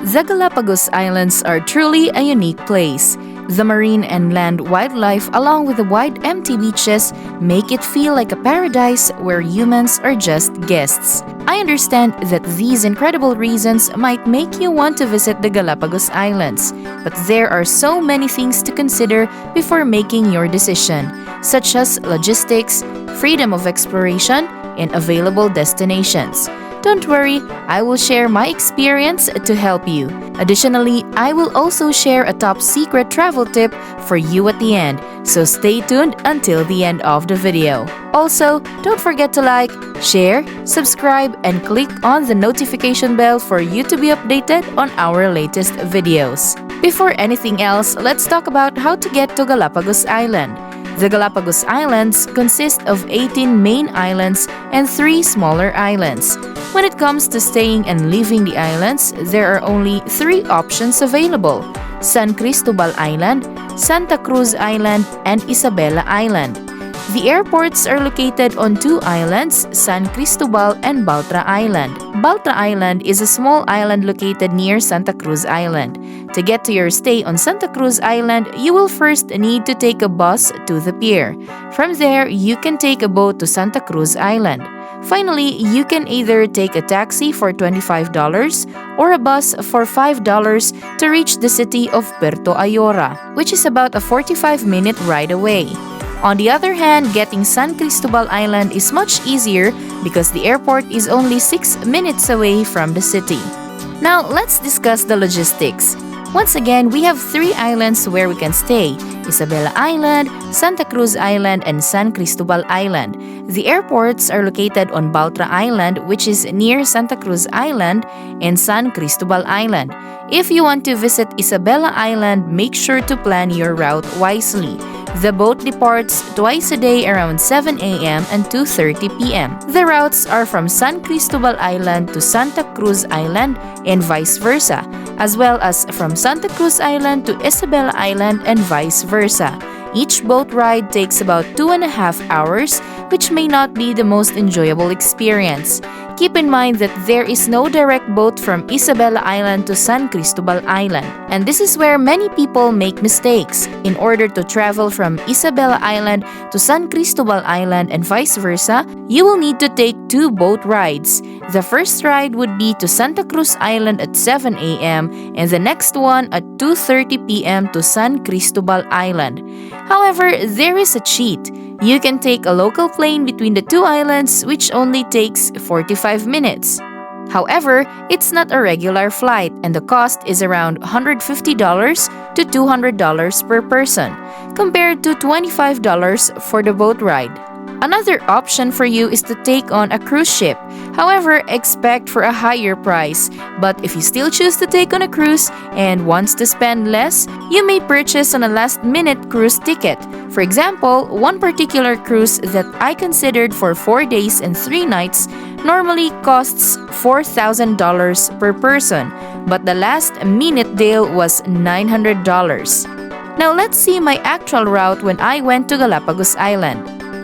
The Galapagos Islands are truly a unique place. The marine and land wildlife, along with the wide empty beaches, make it feel like a paradise where humans are just guests. I understand that these incredible reasons might make you want to visit the Galapagos Islands, but there are so many things to consider before making your decision, such as logistics, freedom of exploration, and available destinations. Don't worry, I will share my experience to help you. Additionally, I will also share a top secret travel tip for you at the end, so stay tuned until the end of the video. Also, don't forget to like, share, subscribe, and click on the notification bell for you to be updated on our latest videos. Before anything else, let's talk about how to get to Galapagos Island. The Galapagos Islands consist of 18 main islands and 3 smaller islands. When it comes to staying and leaving the islands, there are only 3 options available: San Cristobal Island, Santa Cruz Island, and Isabella Island. The airports are located on 2 islands, San Cristobal and Baltra Island. Baltra Island is a small island located near Santa Cruz Island. To get to your stay on Santa Cruz Island, you will first need to take a bus to the pier. From there, you can take a boat to Santa Cruz Island. Finally, you can either take a taxi for $25 or a bus for $5 to reach the city of Puerto Ayora, which is about a 45-minute ride away. On the other hand, getting San Cristobal Island is much easier because the airport is only 6 minutes away from the city. Now, let's discuss the logistics. Once again, we have 3 islands where we can stay: Isabella Island, Santa Cruz Island, and San Cristobal Island. The airports are located on Baltra Island, which is near Santa Cruz Island, and San Cristobal Island. If you want to visit Isabella Island, make sure to plan your route wisely. The boat departs twice a day around 7 a.m. and 2:30 p.m. The routes are from San Cristobal Island to Santa Cruz Island and vice versa, as well as from Santa Cruz Island to Isabella Island and vice versa. Each boat ride takes about 2.5 hours, which may not be the most enjoyable experience. Keep in mind that there is no direct boat from Isabella Island to San Cristobal Island, and this is where many people make mistakes. In order to travel from Isabella Island to San Cristobal Island and vice versa, you will need to take 2 boat rides. The first ride would be to Santa Cruz Island at 7 a.m. and the next one at 2:30 p.m. to San Cristobal Island. However, there is a cheat. You can take a local plane between the 2 islands, which only takes 45 minutes. However, it's not a regular flight, and the cost is around $150 to $200 per person, compared to $25 for the boat ride. Another option for you is to take on a cruise ship. However, expect for a higher price. But if you still choose to take on a cruise and wants to spend less, you may purchase on a last-minute cruise ticket. For example, one particular cruise that I considered for 4 days and 3 nights normally costs $4,000 per person, but the last-minute deal was $900. Now let's see my actual route when I went to Galapagos Island.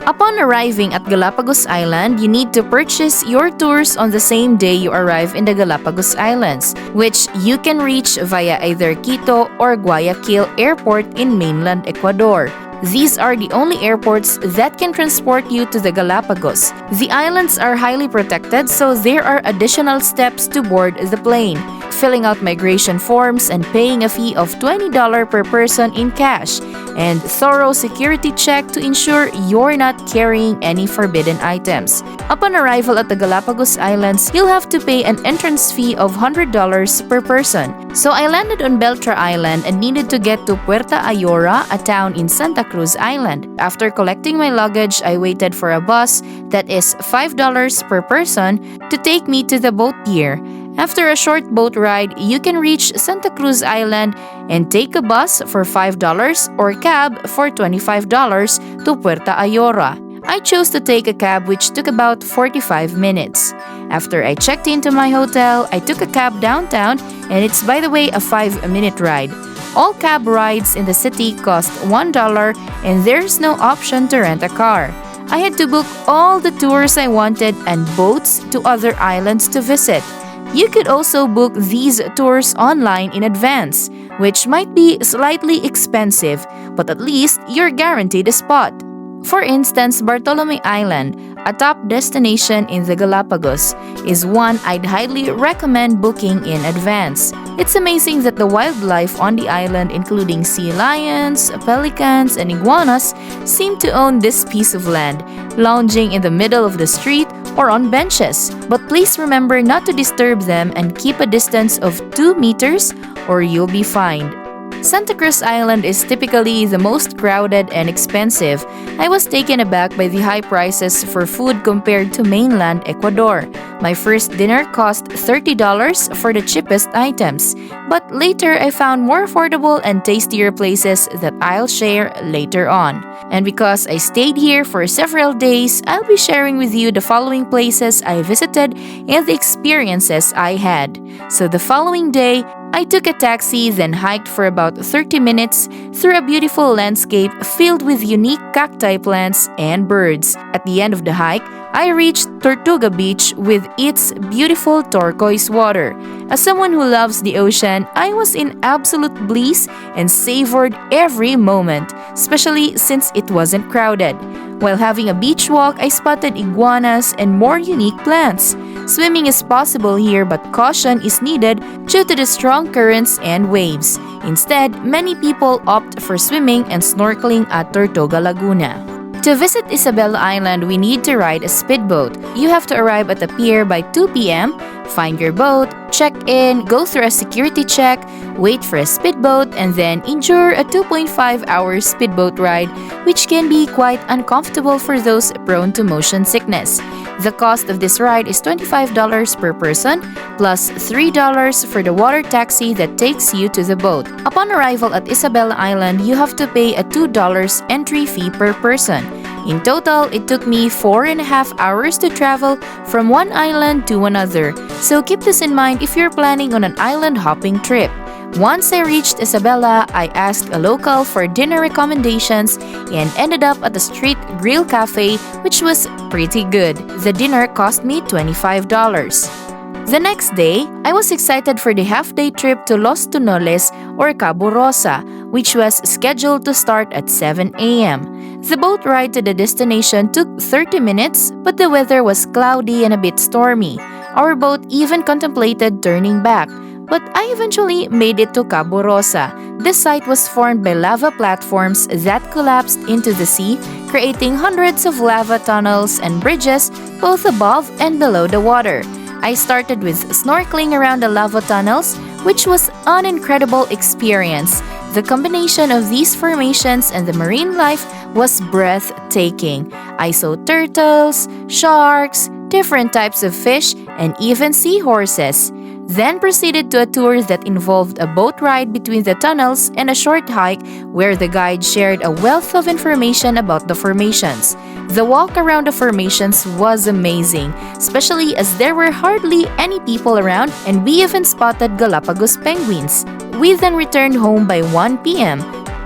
Upon arriving at Galapagos Island, you need to purchase your tours on the same day you arrive in the Galapagos Islands, which you can reach via either Quito or Guayaquil Airport in mainland Ecuador. These are the only airports that can transport you to the Galapagos. The islands are highly protected, so there are additional steps to board the plane. Filling out migration forms and paying a fee of $20 per person in cash, and thorough security check to ensure you're not carrying any forbidden items. Upon arrival at the Galapagos Islands, you'll have to pay an entrance fee of $100 per person. So I landed on Baltra Island and needed to get to Puerto Ayora, a town in Santa Cruz Island. After collecting my luggage, I waited for a bus that is $5 per person to take me to the boat pier. After a short boat ride, you can reach Santa Cruz Island and take a bus for $5 or cab for $25 to Puerto Ayora. I chose to take a cab, which took about 45 minutes. After I checked into my hotel, I took a cab downtown, and it's, by the way, a 5-minute ride. All cab rides in the city cost $1, and there's no option to rent a car. I had to book all the tours I wanted and boats to other islands to visit. You could also book these tours online in advance, which might be slightly expensive, but at least you're guaranteed a spot. For instance, Bartholome Island, a top destination in the Galapagos, is one I'd highly recommend booking in advance. It's amazing that the wildlife on the island, including sea lions, pelicans, and iguanas, seem to own this piece of land, lounging in the middle of the street or on benches. But please remember not to disturb them and keep a distance of 2 meters or you'll be fined. Santa Cruz Island is typically the most crowded and expensive. I was taken aback by the high prices for food compared to mainland Ecuador. My first dinner cost $30 for the cheapest items, but later I found more affordable and tastier places that I'll share later on. And because I stayed here for several days, I'll be sharing with you the following places I visited and the experiences I had. So the following day, I took a taxi, then hiked for about 30 minutes through a beautiful landscape filled with unique cacti plants and birds. At the end of the hike, I reached Tortuga Beach with its beautiful turquoise water. As someone who loves the ocean, I was in absolute bliss and savored every moment, especially since it wasn't crowded. While having a beach walk, I spotted iguanas and more unique plants. Swimming is possible here, but caution is needed due to the strong currents and waves. Instead, many people opt for swimming and snorkeling at Tortuga Laguna. To visit Isabella Island, we need to ride a speedboat. You have to arrive at the pier by 2 p.m., find your boat, check in, go through a security check, wait for a speedboat, and then endure a 2.5-hour speedboat ride, which can be quite uncomfortable for those prone to motion sickness. The cost of this ride is $25 per person, plus $3 for the water taxi that takes you to the boat. Upon arrival at Isabella Island, you have to pay a $2 entry fee per person. In total, it took me 4.5 hours to travel from one island to another, so keep this in mind if you're planning on an island hopping trip. Once I reached Isabella, I asked a local for dinner recommendations and ended up at a street grill cafe, which was pretty good. The dinner cost me $25. The next day, I was excited for the half-day trip to Los Tunoles or Cabo Rosa, which was scheduled to start at 7 a.m. The boat ride to the destination took 30 minutes, but the weather was cloudy and a bit stormy. Our boat even contemplated turning back, but I eventually made it to Cabo Rosa. This site was formed by lava platforms that collapsed into the sea, creating hundreds of lava tunnels and bridges both above and below the water. I started with snorkeling around the lava tunnels, which was an incredible experience. The combination of these formations and the marine life was breathtaking. I saw turtles, sharks, different types of fish, and even seahorses. Then proceeded to a tour that involved a boat ride between the tunnels and a short hike where the guide shared a wealth of information about the formations. The walk around the formations was amazing, especially as there were hardly any people around and we even spotted Galapagos penguins. We then returned home by 1 p.m.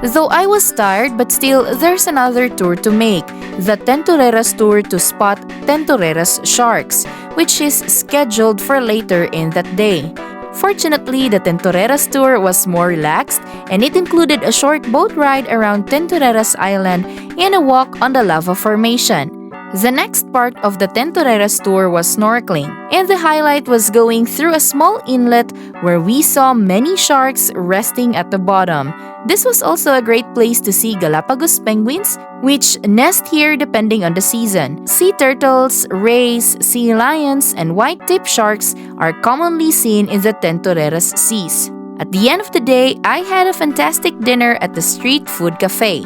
Though I was tired, but still there's another tour to make, the Tentureras tour to spot Tentureras sharks, which is scheduled for later in that day. Fortunately, the Tentureras tour was more relaxed and it included a short boat ride around Tentureras Island and a walk on the lava formation. The next part of the Tentureras tour was snorkeling, and the highlight was going through a small inlet where we saw many sharks resting at the bottom. This was also a great place to see Galapagos penguins, which nest here depending on the season. Sea turtles, rays, sea lions, and white-tipped sharks are commonly seen in the Tentureras seas. At the end of the day, I had a fantastic dinner at the street food cafe.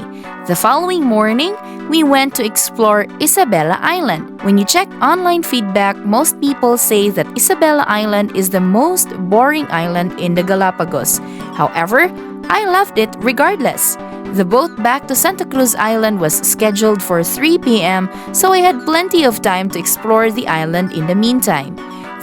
The following morning, we went to explore Isabella Island. When you check online feedback, most people say that Isabella Island is the most boring island in the Galapagos. However, I loved it regardless. The boat back to Santa Cruz Island was scheduled for 3 p.m., so I had plenty of time to explore the island in the meantime.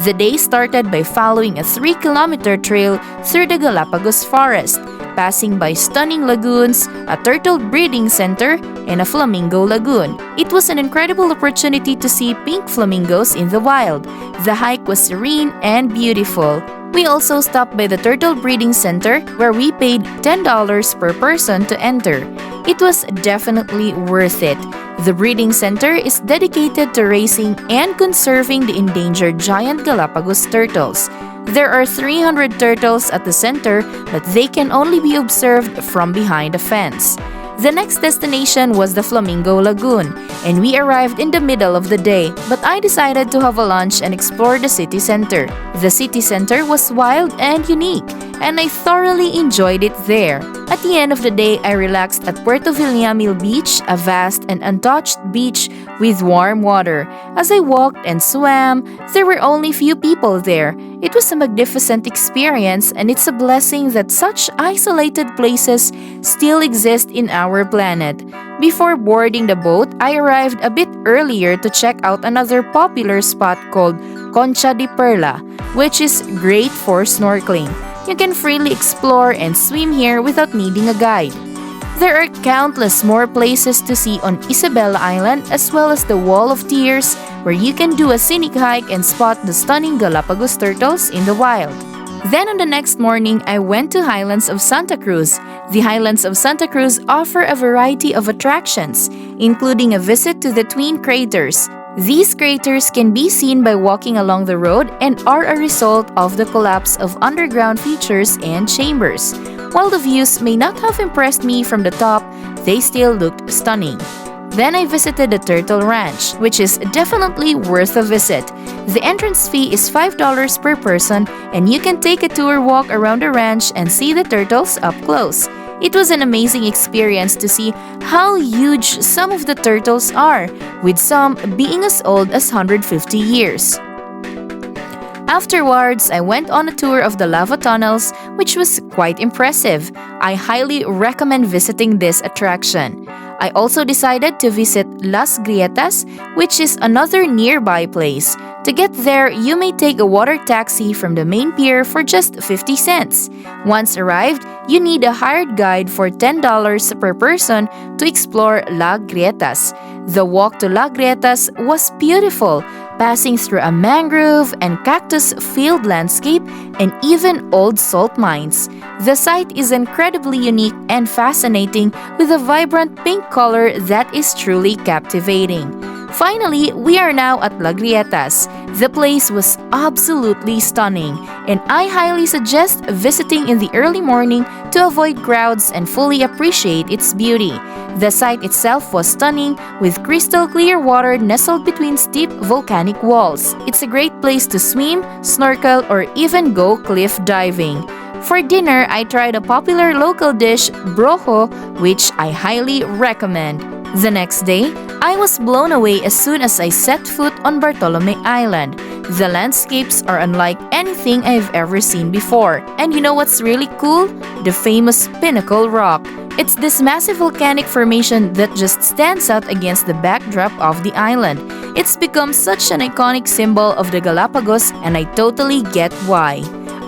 The day started by following a 3-kilometer trail through the Galapagos forest. passing by stunning lagoons, a turtle breeding center, and a flamingo lagoon. It was an incredible opportunity to see pink flamingos in the wild. The hike was serene and beautiful. We also stopped by the turtle breeding center where we paid $10 per person to enter. It was definitely worth it. The breeding center is dedicated to raising and conserving the endangered giant Galapagos turtles. There are 300 turtles at the center, but they can only be observed from behind a fence. The next destination was the Flamingo Lagoon, and we arrived in the middle of the day, but I decided to have a lunch and explore the city center. The city center was wild and unique, and I thoroughly enjoyed it there. At the end of the day, I relaxed at Puerto Villamil Beach, a vast and untouched beach with warm water. As I walked and swam, there were only few people there. It was a magnificent experience, and it's a blessing that such isolated places still exist in our planet. Before boarding the boat, I arrived a bit earlier to check out another popular spot called Concha de Perla, which is great for snorkeling. You can freely explore and swim here without needing a guide. There are countless more places to see on Isabella Island, as well as the Wall of Tears, where you can do a scenic hike and spot the stunning Galapagos turtles in the wild. Then on the next morning, I went to Highlands of Santa Cruz. The Highlands of Santa Cruz offer a variety of attractions, including a visit to the twin craters. These craters can be seen by walking along the road and are a result of the collapse of underground features and chambers. While the views may not have impressed me from the top, they still looked stunning. Then I visited the Turtle Ranch, which is definitely worth a visit. The entrance fee is $5 per person, and you can take a tour walk around the ranch and see the turtles up close. It was an amazing experience to see how huge some of the turtles are, with some being as old as 150 years. Afterwards, I went on a tour of the lava tunnels, which was quite impressive. I highly recommend visiting this attraction. I also decided to visit Las Grietas, which is another nearby place. To get there, you may take a water taxi from the main pier for just 50 cents. Once arrived, you need a hired guide for $10 per person to explore Las Grietas. The walk to Las Grietas was beautiful, passing through a mangrove and cactus-filled landscape and even old salt mines. The site is incredibly unique and fascinating, with a vibrant pink color that is truly captivating. Finally, we are now at Las Grietas. The place was absolutely stunning, and I highly suggest visiting in the early morning to avoid crowds and fully appreciate its beauty. The site itself was stunning, with crystal clear water nestled between steep volcanic walls. It's a great place to swim, snorkel, or even go cliff diving. For dinner, I tried a popular local dish, brojo, which I highly recommend. The next day, I was blown away as soon as I set foot on Bartholome Island. The landscapes are unlike anything I've ever seen before. And you know what's really cool? The famous Pinnacle Rock. It's this massive volcanic formation that just stands out against the backdrop of the island. It's become such an iconic symbol of the Galapagos, and I totally get why.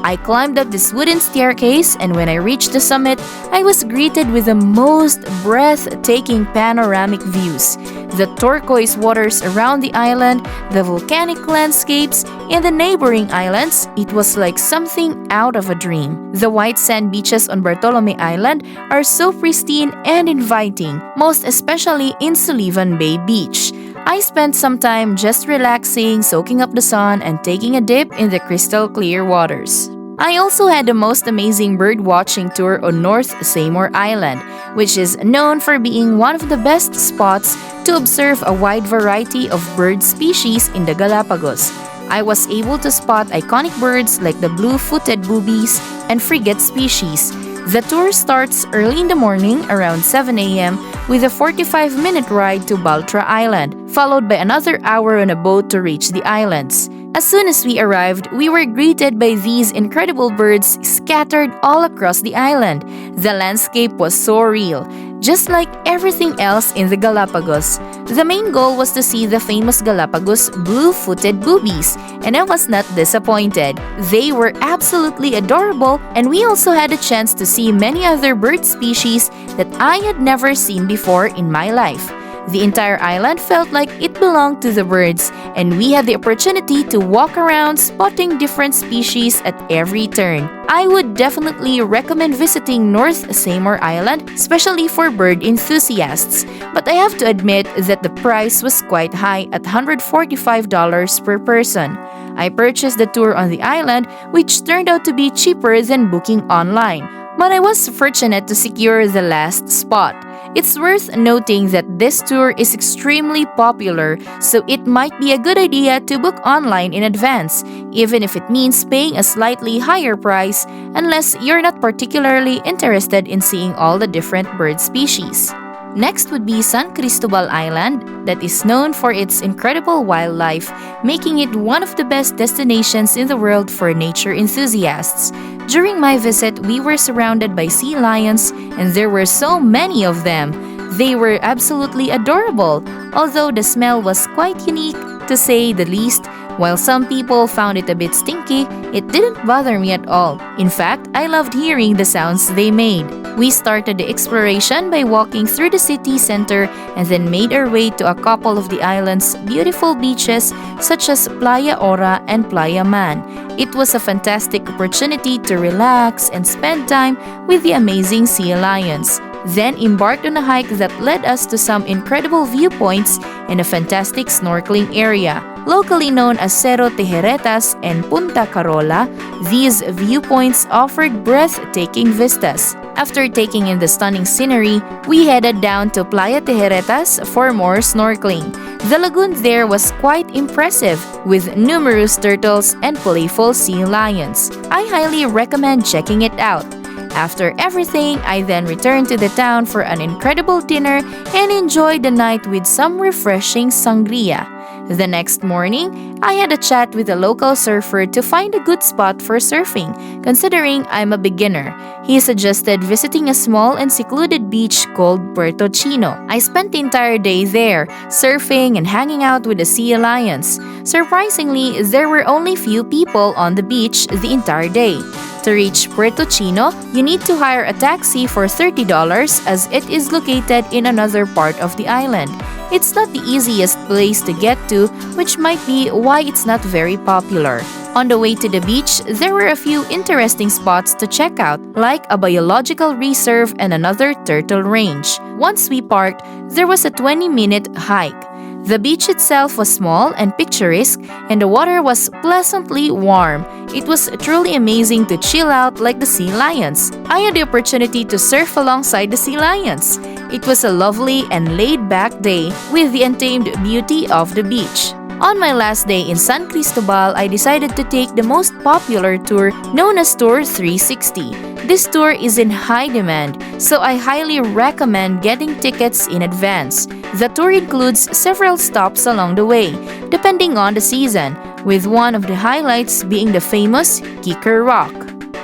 I climbed up this wooden staircase, and when I reached the summit, I was greeted with the most breathtaking panoramic views. The turquoise waters around the island, the volcanic landscapes, and the neighboring islands, it was like something out of a dream. The white sand beaches on Bartholome Island are so pristine and inviting, most especially in Sullivan Bay Beach. I spent some time just relaxing, soaking up the sun, and taking a dip in the crystal clear waters. I also had the most amazing bird watching tour on North Seymour Island, which is known for being one of the best spots to observe a wide variety of bird species in the Galapagos. I was able to spot iconic birds like the blue-footed boobies and frigate species. The tour starts early in the morning around 7 a.m. with a 45-minute ride to Baltra Island, followed by another hour on a boat to reach the islands. As soon as we arrived, we were greeted by these incredible birds scattered all across the island. The landscape was so real. just like everything else in the Galapagos. The main goal was to see the famous Galapagos blue-footed boobies, and I was not disappointed. They were absolutely adorable, and we also had a chance to see many other bird species that I had never seen before in my life. The entire island felt like it belonged to the birds, and we had the opportunity to walk around spotting different species at every turn. I would definitely recommend visiting North Seymour Island, especially for bird enthusiasts. But I have to admit that the price was quite high at $145 per person. I purchased the tour on the island, which turned out to be cheaper than booking online. But I was fortunate to secure the last spot. It's worth noting that this tour is extremely popular, so it might be a good idea to book online in advance, even if it means paying a slightly higher price, unless you're not particularly interested in seeing all the different bird species. Next would be San Cristobal Island, that is known for its incredible wildlife, making it one of the best destinations in the world for nature enthusiasts. During my visit, we were surrounded by sea lions, and there were so many of them. They were absolutely adorable, although the smell was quite unique, to say the least. While some people found it a bit stinky, it didn't bother me at all. In fact, I loved hearing the sounds they made. We started the exploration by walking through the city center and then made our way to a couple of the island's beautiful beaches such as Playa Ora and Playa Man. It was a fantastic opportunity to relax and spend time with the amazing sea lions. Then embarked on a hike that led us to some incredible viewpoints and a fantastic snorkeling area. Locally known as Cerro Tijeretas and Punta Carola, these viewpoints offered breathtaking vistas. After taking in the stunning scenery, we headed down to Playa Tijeretas for more snorkeling. The lagoon there was quite impressive, with numerous turtles and playful sea lions. I highly recommend checking it out. After everything, I then returned to the town for an incredible dinner and enjoyed the night with some refreshing sangria. The next morning, I had a chat with a local surfer to find a good spot for surfing, considering I'm a beginner. He suggested visiting a small and secluded beach called Puerto Chino. I spent the entire day there, surfing and hanging out with the sea lions. Surprisingly, there were only few people on the beach the entire day. To reach Puerto Chino, you need to hire a taxi for $30 as it is located in another part of the island. It's not the easiest place to get to, which might be why it's not very popular. On the way to the beach, there were a few interesting spots to check out, like a biological reserve and another turtle range. Once we parked, there was a 20-minute hike. The beach itself was small and picturesque, and the water was pleasantly warm. It was truly amazing to chill out like the sea lions. I had the opportunity to surf alongside the sea lions. It was a lovely and laid-back day with the untamed beauty of the beach. On my last day in San Cristobal, I decided to take the most popular tour known as Tour 360. This tour is in high demand, so I highly recommend getting tickets in advance. The tour includes several stops along the way, depending on the season, with one of the highlights being the famous Kicker Rock.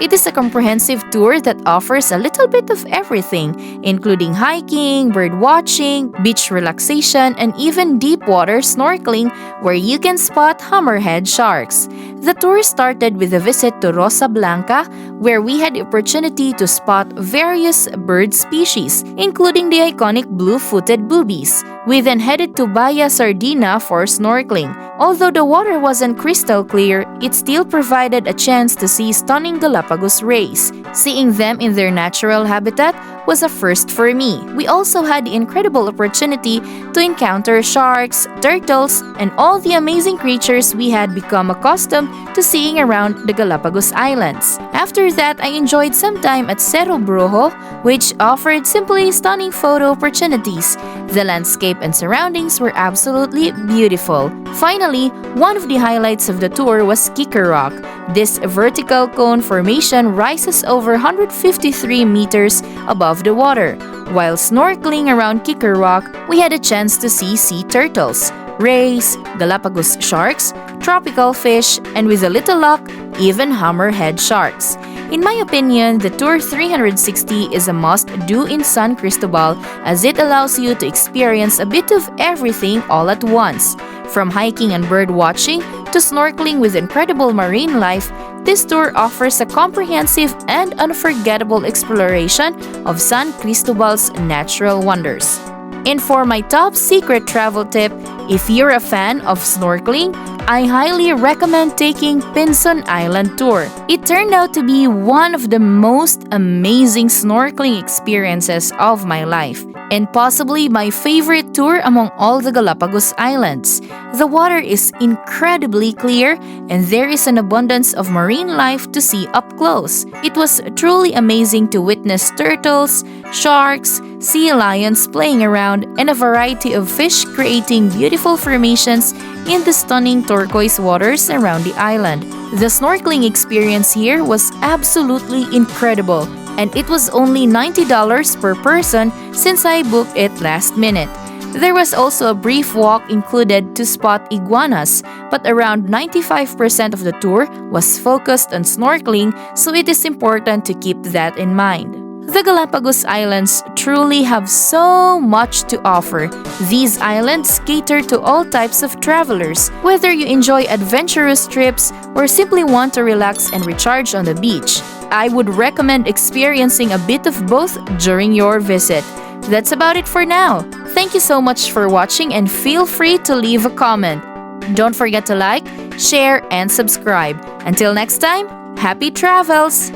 It is a comprehensive tour that offers a little bit of everything, including hiking, bird watching, beach relaxation, and even deep water snorkeling where you can spot hammerhead sharks. The tour started with a visit to Rosa Blanca, where we had the opportunity to spot various bird species, including the iconic blue-footed boobies. We then headed to Bahia Sardina for snorkeling. Although the water wasn't crystal clear, it still provided a chance to see stunning Galapagos rays. Seeing them in their natural habitat was a first for me. We also had the incredible opportunity to encounter sharks, turtles, and all the amazing creatures we had become accustomed to seeing around the Galapagos Islands. After that, I enjoyed some time at Cerro Brujo, which offered simply stunning photo opportunities. The landscape and surroundings were absolutely beautiful. Finally, one of the highlights of the tour was Kicker Rock. This vertical cone formation rises over 153 meters above the water. While snorkeling around Kicker Rock, we had a chance to see sea turtles, rays, Galapagos sharks, tropical fish, and with a little luck, even hammerhead sharks. In my opinion, the Tour 360 is a must-do in San Cristobal as it allows you to experience a bit of everything all at once. From hiking and bird watching to snorkeling with incredible marine life, this tour offers a comprehensive and unforgettable exploration of San Cristobal's natural wonders. And for my top secret travel tip, if you're a fan of snorkeling, I highly recommend taking Pinson Island Tour. It turned out to be one of the most amazing snorkeling experiences of my life, and possibly my favorite tour among all the Galapagos Islands. The water is incredibly clear, and there is an abundance of marine life to see up close. It was truly amazing to witness turtles, sharks, sea lions playing around, and a variety of fish creating beautiful formations in the stunning turquoise waters around the island. The snorkeling experience here was absolutely incredible, and it was only $90 per person since I booked it last minute. There was also a brief walk included to spot iguanas, but around 95% of the tour was focused on snorkeling, so it is important to keep that in mind. The Galapagos Islands truly have so much to offer. These islands cater to all types of travelers, whether you enjoy adventurous trips or simply want to relax and recharge on the beach. I would recommend experiencing a bit of both during your visit. That's about it for now. Thank you so much for watching and feel free to leave a comment. Don't forget to like, share, and subscribe. Until next time, happy travels!